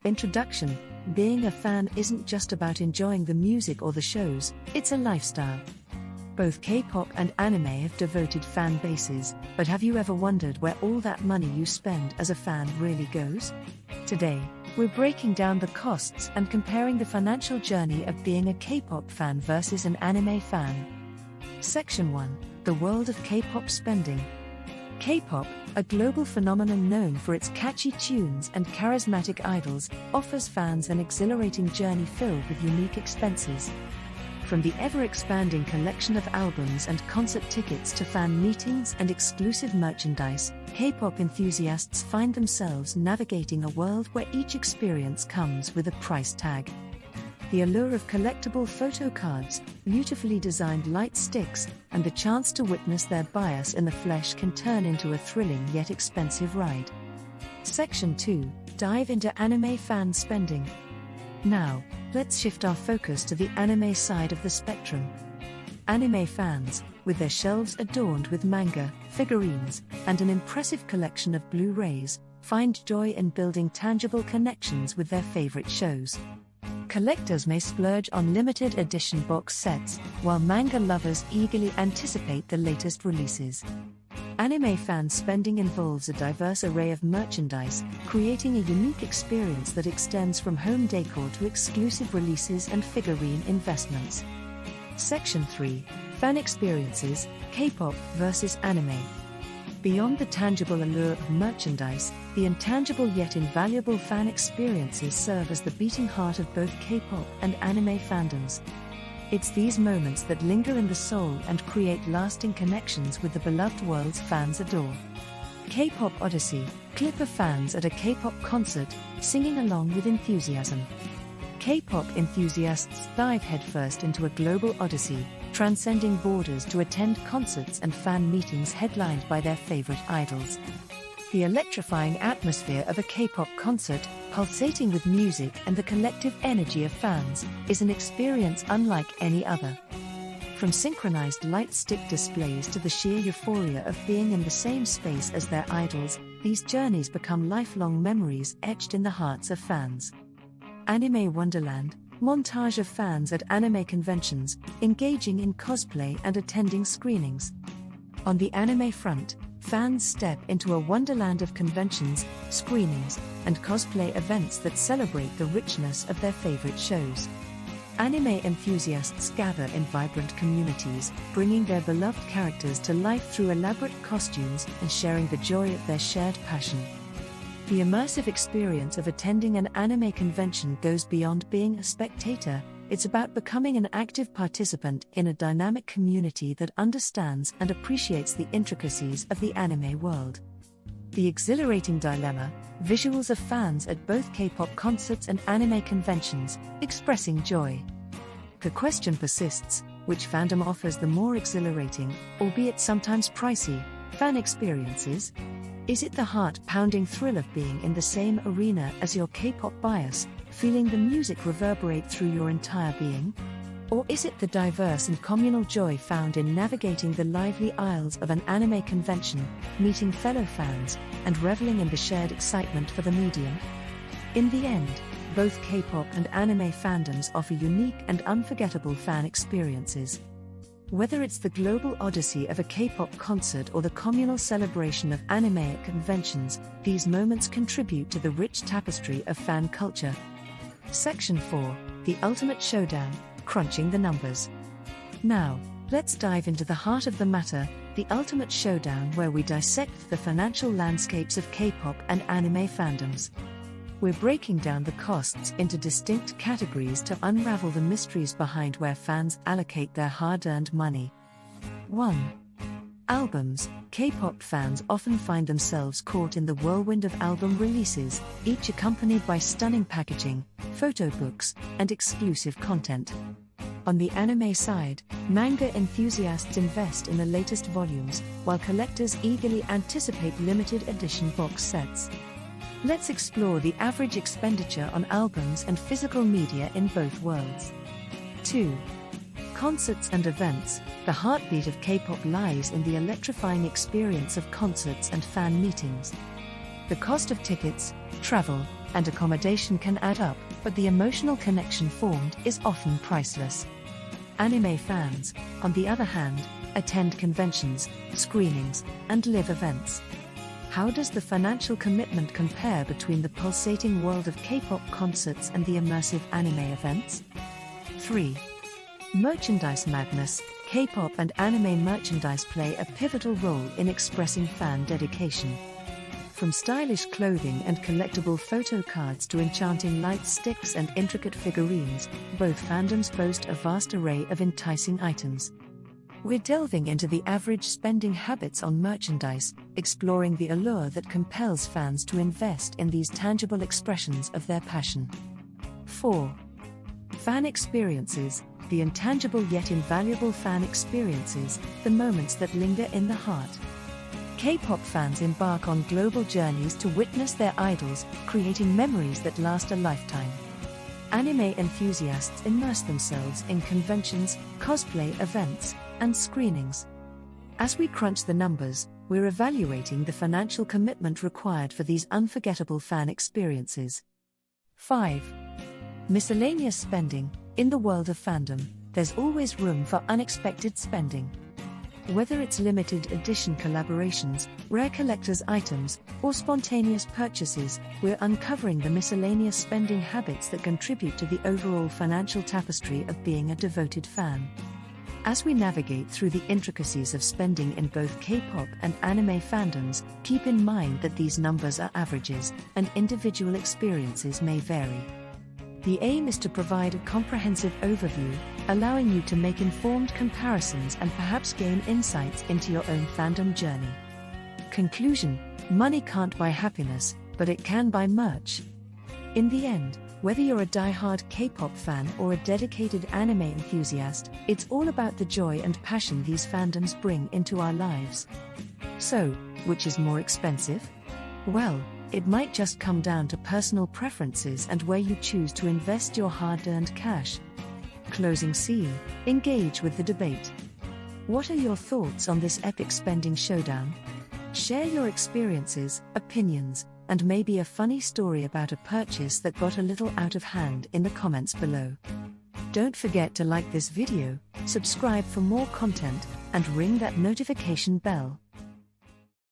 Introduction. Being a fan isn't just about enjoying the music or the shows, it's a lifestyle. Both K-pop and anime have devoted fan bases, but have you ever wondered where all that money you spend as a fan really goes? Today, we're breaking down the costs and comparing the financial journey of being a K-pop fan versus an anime fan. Section 1. The world of K-pop spending. K-pop, a global phenomenon known for its catchy tunes and charismatic idols, offers fans an exhilarating journey filled with unique expenses. From the ever-expanding collection of albums and concert tickets to fan meetings and exclusive merchandise, K-pop enthusiasts find themselves navigating a world where each experience comes with a price tag. The allure of collectible photo cards, beautifully designed light sticks, and the chance to witness their bias in the flesh can turn into a thrilling yet expensive ride. Section 2. Dive into anime fan spending. Now, let's shift our focus to the anime side of the spectrum. Anime fans, with their shelves adorned with manga, figurines, and an impressive collection of Blu-rays, find joy in building tangible connections with their favorite shows. Collectors may splurge on limited edition box sets, while manga lovers eagerly anticipate the latest releases. Anime fan spending involves a diverse array of merchandise, creating a unique experience that extends from home decor to exclusive releases and figurine investments. Section 3. Fan experiences, K-pop versus anime. Beyond the tangible allure of merchandise, the intangible yet invaluable fan experiences serve as the beating heart of both K-pop and anime fandoms. It's these moments that linger in the soul and create lasting connections with the beloved worlds fans adore. K-pop Odyssey, clip of fans at a K-pop concert, singing along with enthusiasm. K-pop enthusiasts dive headfirst into a global odyssey, transcending borders to attend concerts and fan meetings headlined by their favorite idols. The electrifying atmosphere of a K-pop concert, pulsating with music and the collective energy of fans, is an experience unlike any other. From synchronized light stick displays to the sheer euphoria of being in the same space as their idols, these journeys become lifelong memories etched in the hearts of fans. Anime Wonderland, montage of fans at anime conventions, engaging in cosplay and attending screenings. On the anime front, fans step into a wonderland of conventions, screenings, and cosplay events that celebrate the richness of their favorite shows. Anime enthusiasts gather in vibrant communities, bringing their beloved characters to life through elaborate costumes and sharing the joy of their shared passion. The immersive experience of attending an anime convention goes beyond being a spectator. It's about becoming an active participant in a dynamic community that understands and appreciates the intricacies of the anime world. The exhilarating dilemma, visuals of fans at both K-pop concerts and anime conventions, expressing joy. The question persists, which fandom offers the more exhilarating, albeit sometimes pricey, fan experiences? Is it the heart-pounding thrill of being in the same arena as your K-pop bias, feeling the music reverberate through your entire being? Or is it the diverse and communal joy found in navigating the lively aisles of an anime convention, meeting fellow fans, and reveling in the shared excitement for the medium? In the end, both K-pop and anime fandoms offer unique and unforgettable fan experiences. Whether it's the global odyssey of a K-pop concert or the communal celebration of anime at conventions, these moments contribute to the rich tapestry of fan culture. Section 4. The Ultimate Showdown, crunching the numbers. Now, let's dive into the heart of the matter, the Ultimate Showdown, where we dissect the financial landscapes of K-pop and anime fandoms. We're breaking down the costs into distinct categories to unravel the mysteries behind where fans allocate their hard-earned money. 1. Albums. K-pop fans often find themselves caught in the whirlwind of album releases, each accompanied by stunning packaging, photo books, and exclusive content. On the anime side, manga enthusiasts invest in the latest volumes, while collectors eagerly anticipate limited edition box sets. Let's explore the average expenditure on albums and physical media in both worlds. 2. Concerts and events. The heartbeat of K-pop lies in the electrifying experience of concerts and fan meetings. The cost of tickets, travel, and accommodation can add up, but the emotional connection formed is often priceless. Anime fans, on the other hand, attend conventions, screenings, and live events. How does the financial commitment compare between the pulsating world of K-pop concerts and the immersive anime events? 3. Merchandise madness. K-pop and anime merchandise play a pivotal role in expressing fan dedication. From stylish clothing and collectible photo cards to enchanting light sticks and intricate figurines, both fandoms boast a vast array of enticing items. We're delving into the average spending habits on merchandise, exploring the allure that compels fans to invest in these tangible expressions of their passion. 4. Fan experiences. The intangible yet invaluable fan experiences, the moments that linger in the heart. K-pop fans embark on global journeys to witness their idols, creating memories that last a lifetime. Anime enthusiasts immerse themselves in conventions, cosplay events, and screenings. As we crunch the numbers, we're evaluating the financial commitment required for these unforgettable fan experiences. 5. Miscellaneous spending. In the world of fandom, there's always room for unexpected spending. Whether it's limited edition collaborations, rare collector's items, or spontaneous purchases, we're uncovering the miscellaneous spending habits that contribute to the overall financial tapestry of being a devoted fan. As we navigate through the intricacies of spending in both K-pop and anime fandoms, keep in mind that these numbers are averages, and individual experiences may vary. The aim is to provide a comprehensive overview, allowing you to make informed comparisons and perhaps gain insights into your own fandom journey. Conclusion: money can't buy happiness, but it can buy merch. In the end, whether you're a die-hard K-pop fan or a dedicated anime enthusiast, it's all about the joy and passion these fandoms bring into our lives. So, which is more expensive? Well, it might just come down to personal preferences and where you choose to invest your hard-earned cash. Closing scene: engage with the debate. What are your thoughts on this epic spending showdown? Share your experiences, opinions, and maybe a funny story about a purchase that got a little out of hand in the comments below. Don't forget to like this video, subscribe for more content, and ring that notification bell.